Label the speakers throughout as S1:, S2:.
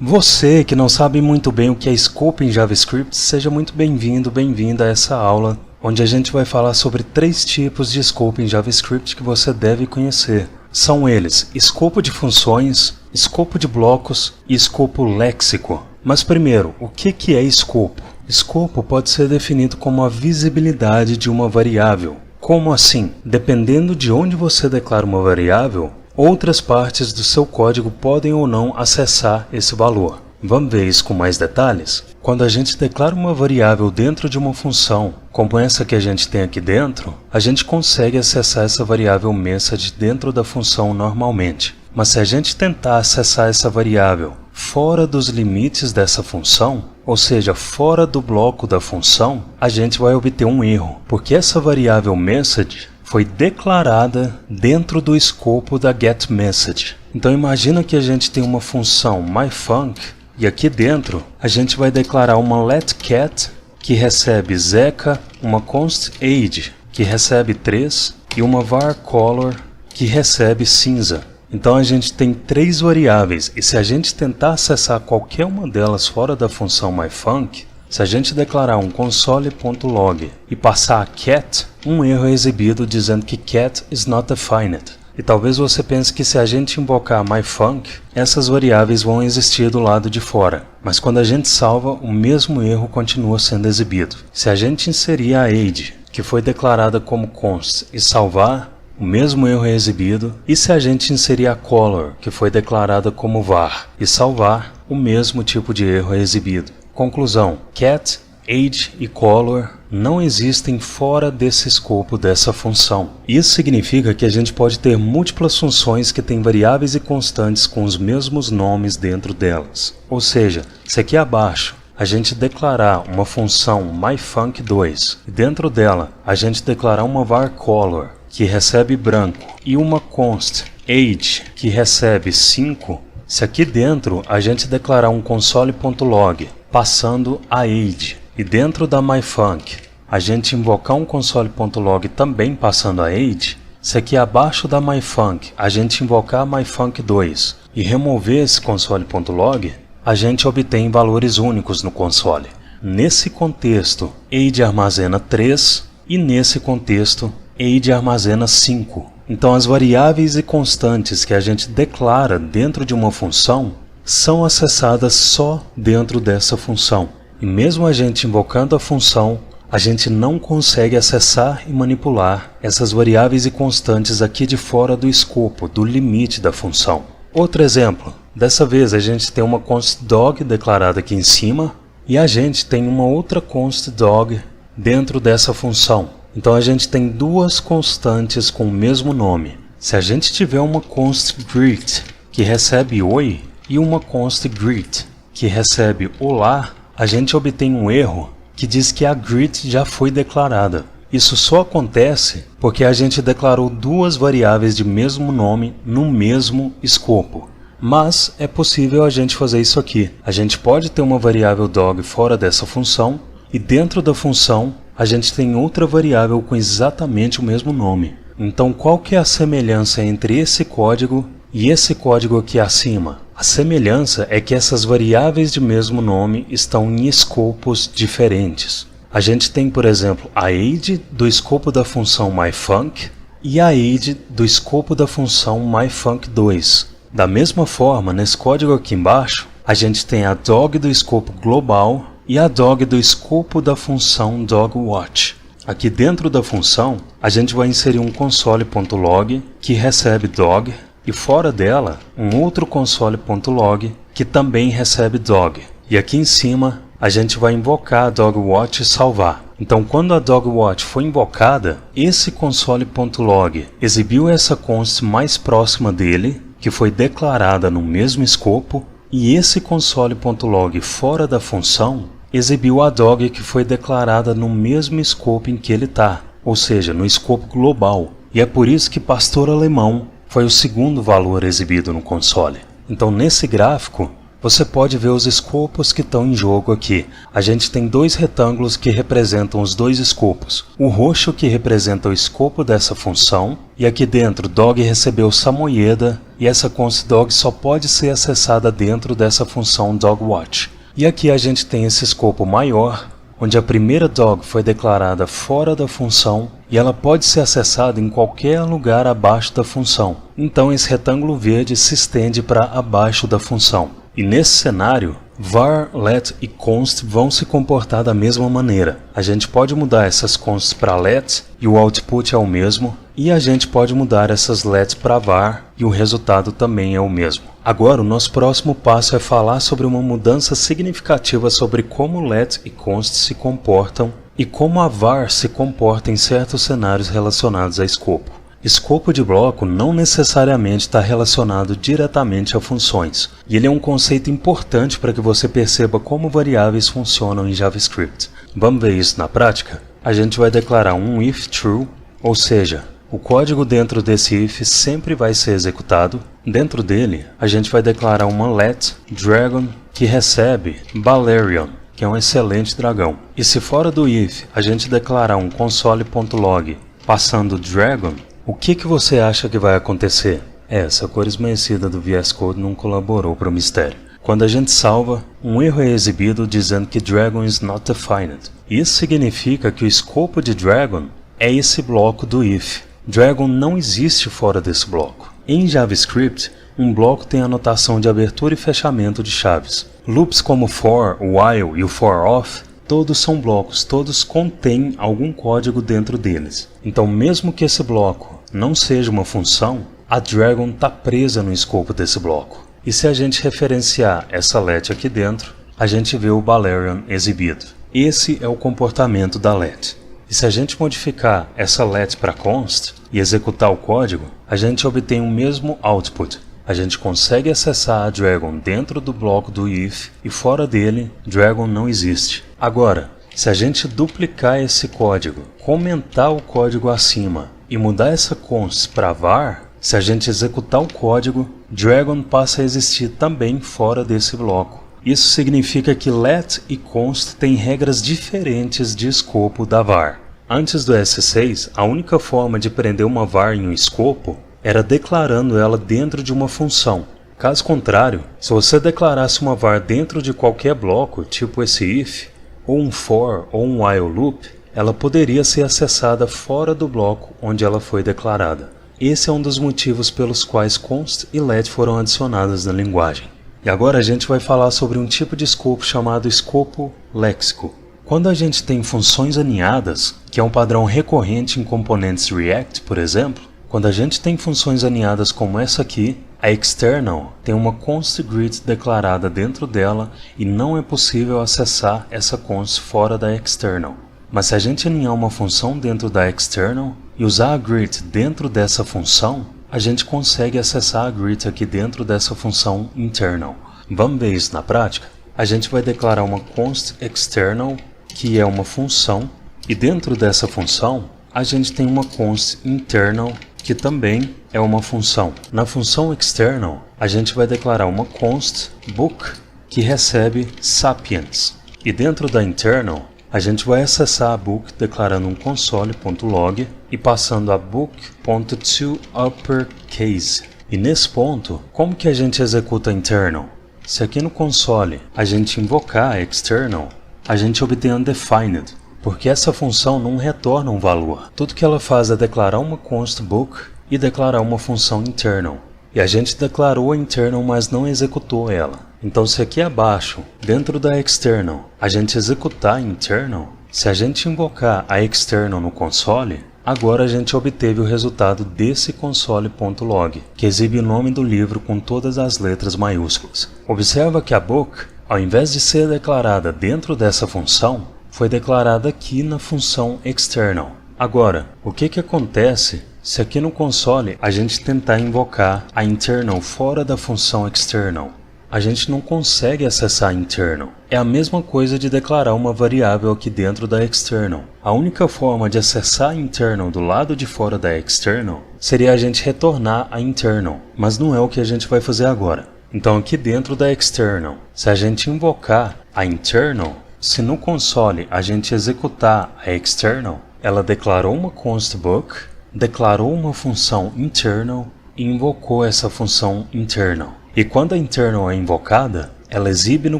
S1: Você que não sabe muito bem o que é Scope em JavaScript, seja muito bem-vindo, bem-vinda a essa aula, onde a gente vai falar sobre 3 tipos de Scope em JavaScript que você deve conhecer. São eles: escopo de funções, escopo de blocos e escopo léxico. Mas primeiro, o que é escopo? Escopo pode ser definido como a visibilidade de uma variável. Como assim? Dependendo de onde você declara uma variável, outras partes do seu código podem ou não acessar esse valor. Vamos ver isso com mais detalhes? Quando a gente declara uma variável dentro de uma função, como essa que a gente tem aqui dentro, a gente consegue acessar essa variável message dentro da função normalmente. Mas se a gente tentar acessar essa variável fora dos limites dessa função, ou seja, fora do bloco da função, a gente vai obter um erro, porque essa variável message foi declarada dentro do escopo da getMessage. Então imagina que a gente tem uma função myfunc e aqui dentro a gente vai declarar uma letCat que recebe Zeca, uma const age que recebe 3 e uma varColor que recebe cinza. Então a gente tem 3 variáveis e se a gente tentar acessar qualquer uma delas fora da função myfunc, se a gente declarar um console.log e passar a cat, um erro é exibido dizendo que cat is not defined. E talvez você pense que se a gente invocar myfunc, essas variáveis vão existir do lado de fora. Mas quando a gente salva, o mesmo erro continua sendo exibido. Se a gente inserir a age, que foi declarada como const, e salvar, o mesmo erro é exibido. E se a gente inserir a color, que foi declarada como var, e salvar, o mesmo tipo de erro é exibido. Conclusão: cat, age e color não existem fora desse escopo dessa função. Isso significa que a gente pode ter múltiplas funções que têm variáveis e constantes com os mesmos nomes dentro delas. Ou seja, se aqui abaixo a gente declarar uma função myfunc2 e dentro dela a gente declarar uma varColor que recebe branco e uma const age que recebe 5, se aqui dentro a gente declarar um console.log passando a age e dentro da myfunc a gente invocar um console.log também passando a age, se aqui abaixo da myfunc a gente invocar a myfunc2 e remover esse console.log, a gente obtém valores únicos no console. Nesse contexto, age armazena 3 e nesse contexto, age armazena 5. Então as variáveis e constantes que a gente declara dentro de uma função são acessadas só dentro dessa função. E mesmo a gente invocando a função, a gente não consegue acessar e manipular essas variáveis e constantes aqui de fora do escopo, do limite da função. Outro exemplo, dessa vez a gente tem uma const dog declarada aqui em cima e a gente tem uma outra const dog dentro dessa função. Então a gente tem 2 constantes com o mesmo nome. Se a gente tiver uma const greet que recebe oi e uma const greet que recebe olá, a gente obtém um erro que diz que a greet já foi declarada. Isso só acontece porque a gente declarou 2 variáveis de mesmo nome no mesmo escopo. Mas é possível a gente fazer isso aqui. A gente pode ter uma variável dog fora dessa função e dentro da função a gente tem outra variável com exatamente o mesmo nome. Então qual que é a semelhança entre esse código e esse código aqui acima? A semelhança é que essas variáveis de mesmo nome estão em escopos diferentes. A gente tem, por exemplo, a age do escopo da função myfunc e a age do escopo da função myfunc2. Da mesma forma, nesse código aqui embaixo, a gente tem a dog do escopo global e a dog do escopo da função dogWatch. Aqui dentro da função, a gente vai inserir um console.log que recebe dog e fora dela, um outro console.log que também recebe dog. E aqui em cima, a gente vai invocar a dogWatch e salvar. Então quando a dogWatch foi invocada, esse console.log exibiu essa const mais próxima dele, que foi declarada no mesmo escopo, e esse console.log fora da função exibiu a dog que foi declarada no mesmo escopo em que ele está, ou seja, no escopo global. E é por isso que pastor alemão foi o segundo valor exibido no console. Então nesse gráfico, você pode ver os escopos que estão em jogo aqui. A gente tem 2 retângulos que representam os 2 escopos. O roxo que representa o escopo dessa função E aqui dentro, dog recebeu Samoyeda, e essa const dog só pode ser acessada dentro dessa função dogWatch. E aqui a gente tem esse escopo maior, onde a primeira dog foi declarada fora da função e ela pode ser acessada em qualquer lugar abaixo da função. Então esse retângulo verde se estende para abaixo da função. E nesse cenário, var, let e const vão se comportar da mesma maneira. A gente pode mudar essas consts para let e o output é o mesmo, e a gente pode mudar essas let para var e o resultado também é o mesmo. Agora o nosso próximo passo é falar sobre uma mudança significativa sobre como let e const se comportam e como a var se comporta em certos cenários relacionados a escopo. Escopo de bloco não necessariamente está relacionado diretamente a funções, e ele é um conceito importante para que você perceba como variáveis funcionam em JavaScript. Vamos ver isso na prática? A gente vai declarar um if true, ou seja, o código dentro desse if sempre vai ser executado. Dentro dele, a gente vai declarar uma let dragon que recebe Balerion, que é um excelente dragão. E se fora do if a gente declarar um console.log passando dragon, o que você acha que vai acontecer? Essa cor esmaecida do VS Code não colaborou para o mistério. Quando a gente salva, um erro é exibido dizendo que Dragon is not defined. Isso significa que o escopo de Dragon é esse bloco do if. Dragon não existe fora desse bloco. Em JavaScript, um bloco tem a notação de abertura e fechamento de chaves. Loops como for, while e o for off todos são blocos, todos contêm algum código dentro deles. Então mesmo que esse bloco não seja uma função, a Dragon está presa no escopo desse bloco. E se a gente referenciar essa let aqui dentro, a gente vê o Balerion exibido. Esse é o comportamento da let. E se a gente modificar essa let para const e executar o código, a gente obtém o mesmo output. A gente consegue acessar a Dragon dentro do bloco do if e fora dele, Dragon não existe. Agora, se a gente duplicar esse código, comentar o código acima e mudar essa const para var, se a gente executar o código, Dragon passa a existir também fora desse bloco. Isso significa que let e const têm regras diferentes de escopo da var. Antes do S6, a única forma de prender uma var em um escopo era declarando ela dentro de uma função. Caso contrário, se você declarasse uma var dentro de qualquer bloco, tipo esse if, ou um for ou um while loop, ela poderia ser acessada fora do bloco onde ela foi declarada. Esse é um dos motivos pelos quais const e let foram adicionadas na linguagem. E agora a gente vai falar sobre um tipo de escopo chamado escopo léxico. Quando a gente tem funções aninhadas, que é um padrão recorrente em componentes React, por exemplo, quando a gente tem funções aninhadas como essa aqui, a external tem uma const greet declarada dentro dela e não é possível acessar essa const fora da external. Mas se a gente aninhar uma função dentro da external e usar a greet dentro dessa função, a gente consegue acessar a greet aqui dentro dessa função internal. Vamos ver isso na prática? A gente vai declarar uma const external, que é uma função, e dentro dessa função, a gente tem uma const internal, que também é uma função. Na função external, a gente vai declarar uma const book, que recebe sapiens. E dentro da internal, a gente vai acessar a book declarando um console.log e passando a book.toUpperCase. E nesse ponto, como que a gente executa a internal? Se aqui no console a gente invocar a external, a gente obtém undefined, porque essa função não retorna um valor. Tudo que ela faz é declarar uma const book e declarar uma função internal. E a gente declarou a internal, mas não executou ela. Então se aqui abaixo, dentro da external, a gente executar a internal, se a gente invocar a external no console, agora a gente obteve o resultado desse console.log, que exibe o nome do livro com todas as letras maiúsculas. Observa que a book, ao invés de ser declarada dentro dessa função, foi declarada aqui na função external. Agora, o que acontece se aqui no console a gente tentar invocar a internal fora da função external? A gente não consegue acessar a internal. É a mesma coisa de declarar uma variável aqui dentro da external. A única forma de acessar a internal do lado de fora da external seria a gente retornar a internal, mas não é o que a gente vai fazer agora. Então aqui dentro da external, se a gente invocar a internal, se no console a gente executar a external, ela declarou uma const book declarou uma função internal e invocou essa função internal. E quando a internal é invocada, ela exibe no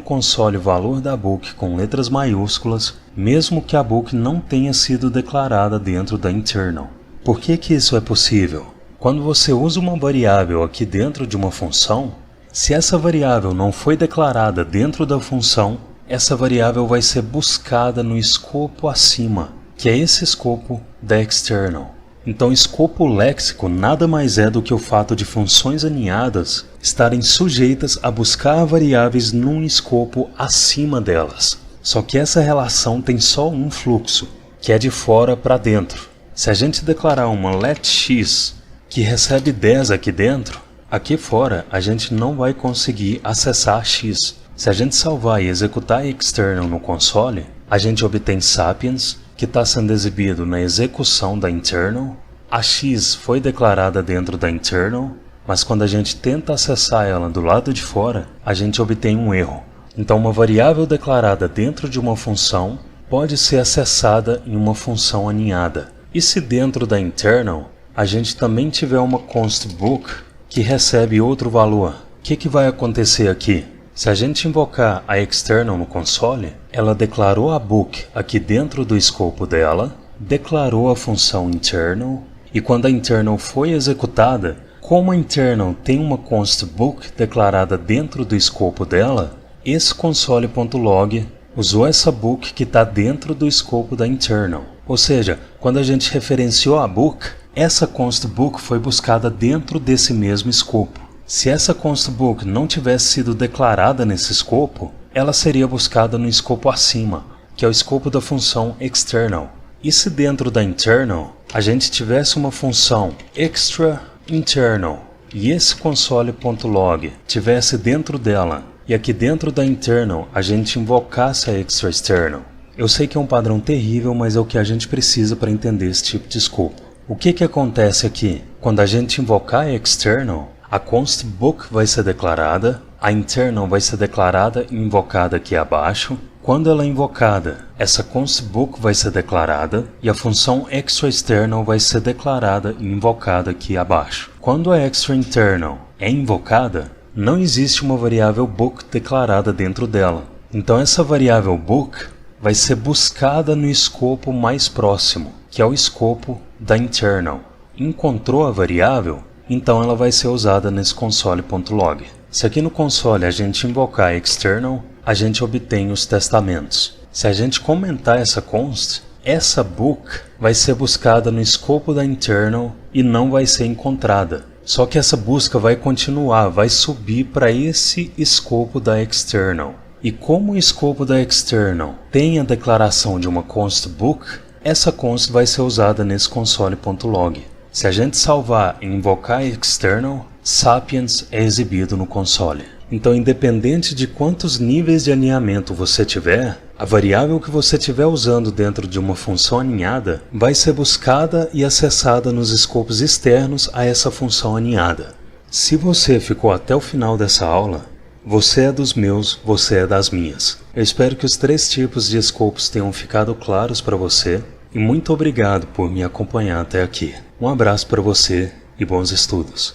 S1: console o valor da book com letras maiúsculas, mesmo que a book não tenha sido declarada dentro da internal. Por que isso é possível? Quando você usa uma variável aqui dentro de uma função, se essa variável não foi declarada dentro da função, essa variável vai ser buscada no escopo acima, que é esse escopo da external. Então, escopo léxico nada mais é do que o fato de funções aninhadas estarem sujeitas a buscar variáveis num escopo acima delas. Só que essa relação tem só um fluxo, que é de fora para dentro. Se a gente declarar uma letX que recebe 10 aqui dentro, aqui fora a gente não vai conseguir acessar x. Se a gente salvar e executar external no console, a gente obtém sapiens, que está sendo exibido na execução da internal. A x foi declarada dentro da internal, mas quando a gente tenta acessar ela do lado de fora, a gente obtém um erro. Então uma variável declarada dentro de uma função pode ser acessada em uma função aninhada. E se dentro da internal a gente também tiver uma const book que recebe outro valor, o que vai acontecer aqui? Se a gente invocar a external no console, ela declarou a book aqui dentro do escopo dela, declarou a função internal, e quando a internal foi executada, como a internal tem uma const book declarada dentro do escopo dela, esse console.log usou essa book que está dentro do escopo da internal. Ou seja, quando a gente referenciou a book, essa const book foi buscada dentro desse mesmo escopo. Se essa const book não tivesse sido declarada nesse escopo, ela seria buscada no escopo acima, que é o escopo da função external. E se dentro da internal a gente tivesse uma função extra internal e esse console.log tivesse dentro dela e aqui dentro da internal a gente invocasse a extra external, eu sei que é um padrão terrível, mas é o que a gente precisa para entender esse tipo de escopo. O que acontece aqui? Quando a gente invocar a external, a const book vai ser declarada, a internal vai ser declarada e invocada aqui abaixo. Quando ela é invocada, essa const book vai ser declarada e a função extra external vai ser declarada e invocada aqui abaixo. Quando a extra internal é invocada, não existe uma variável book declarada dentro dela. Então essa variável book vai ser buscada no escopo mais próximo, que é o escopo da internal. Encontrou a variável? Então ela vai ser usada nesse console.log. Se aqui no console a gente invocar external, a gente obtém os testamentos. Se a gente comentar essa const, essa book vai ser buscada no escopo da internal e não vai ser encontrada. Só que essa busca vai continuar, vai subir para esse escopo da external. E como o escopo da external tem a declaração de uma const book, essa const vai ser usada nesse console.log. Se a gente salvar e invocar external, sapiens é exibido no console. Então, independente de quantos níveis de aninhamento você tiver, a variável que você estiver usando dentro de uma função aninhada vai ser buscada e acessada nos escopos externos a essa função aninhada. Se você ficou até o final dessa aula, você é dos meus, você é das minhas. Eu espero que os 3 tipos de escopos tenham ficado claros para você e muito obrigado por me acompanhar até aqui. Um abraço para você e bons estudos.